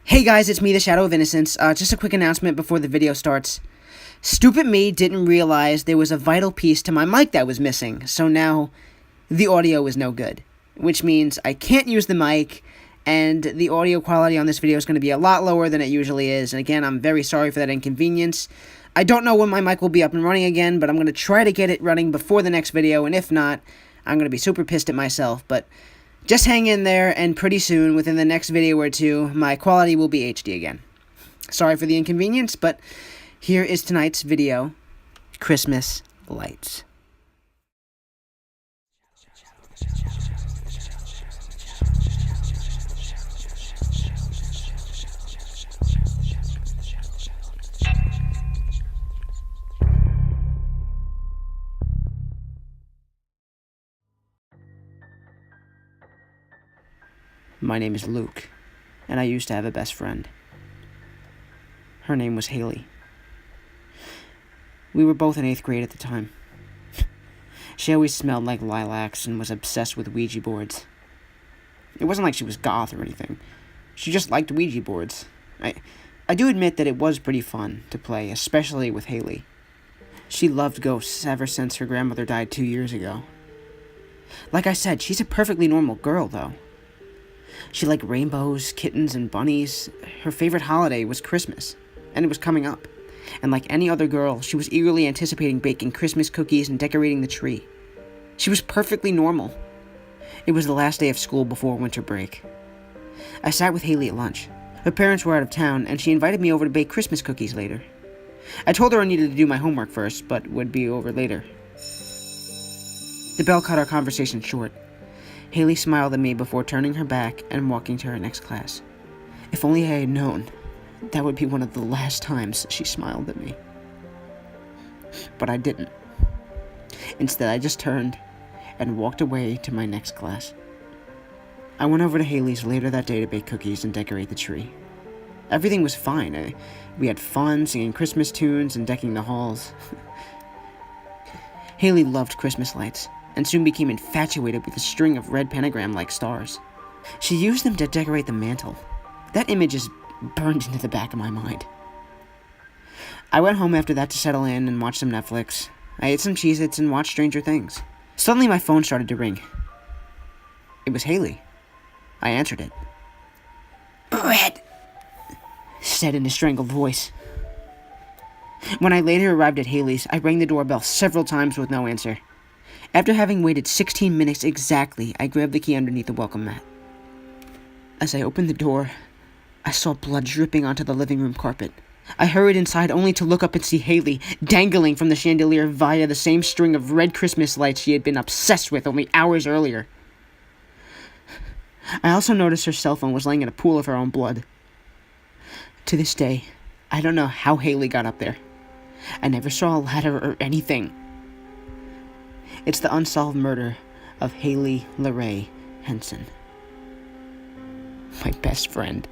Hey guys, it's me, the Shadow of Innocence. Just a quick announcement before the video starts. Stupid me didn't realize there was a vital piece to my mic that was missing, so now the audio is no good. Which means I can't use the mic, and the audio quality on this video is going to be a lot lower than it usually is, and again, I'm very sorry for that inconvenience. I don't know when my mic will be up and running again, but I'm going to try to get it running before the next video, and if not, I'm going to be super pissed at myself, but just hang in there, and pretty soon, within the next video or two, my quality will be HD again. Sorry for the inconvenience, but here is tonight's video, Christmas Lights. My name is Luke, and I used to have a best friend. Her name was Haley. We were both in 8th grade at the time. She always smelled like lilacs and was obsessed with Ouija boards. It wasn't like she was goth or anything. She just liked Ouija boards. I do admit that it was pretty fun to play, especially with Haley. She loved ghosts ever since her grandmother died 2 years ago. Like I said, she's a perfectly normal girl, though. She liked rainbows, kittens, and bunnies. Her favorite holiday was Christmas, and it was coming up. And like any other girl, she was eagerly anticipating baking Christmas cookies and decorating the tree. She was perfectly normal. It was the last day of school before winter break. I sat with Haley at lunch. Her parents were out of town, and she invited me over to bake Christmas cookies later. I told her I needed to do my homework first, but would be over later. The bell cut our conversation short. Haley smiled at me before turning her back and walking to her next class. If only I had known, that would be one of the last times she smiled at me. But I didn't. Instead, I just turned and walked away to my next class. I went over to Haley's later that day to bake cookies and decorate the tree. Everything was fine. We had fun singing Christmas tunes and decking the halls. Haley loved Christmas lights, and soon became infatuated with a string of red pentagram-like stars. She used them to decorate the mantle. That image is burned into the back of my mind. I went home after that to settle in and watch some Netflix. I ate some Cheez-Its and watched Stranger Things. Suddenly my phone started to ring. It was Haley. I answered it. "Red," said in a strangled voice. When I later arrived at Haley's, I rang the doorbell several times with no answer. After having waited 16 minutes exactly, I grabbed the key underneath the welcome mat. As I opened the door, I saw blood dripping onto the living room carpet. I hurried inside only to look up and see Haley dangling from the chandelier via the same string of red Christmas lights she had been obsessed with only hours earlier. I also noticed her cell phone was laying in a pool of her own blood. To this day, I don't know how Haley got up there. I never saw a ladder or anything. It's the unsolved murder of Haley LaRae Henson. My best friend.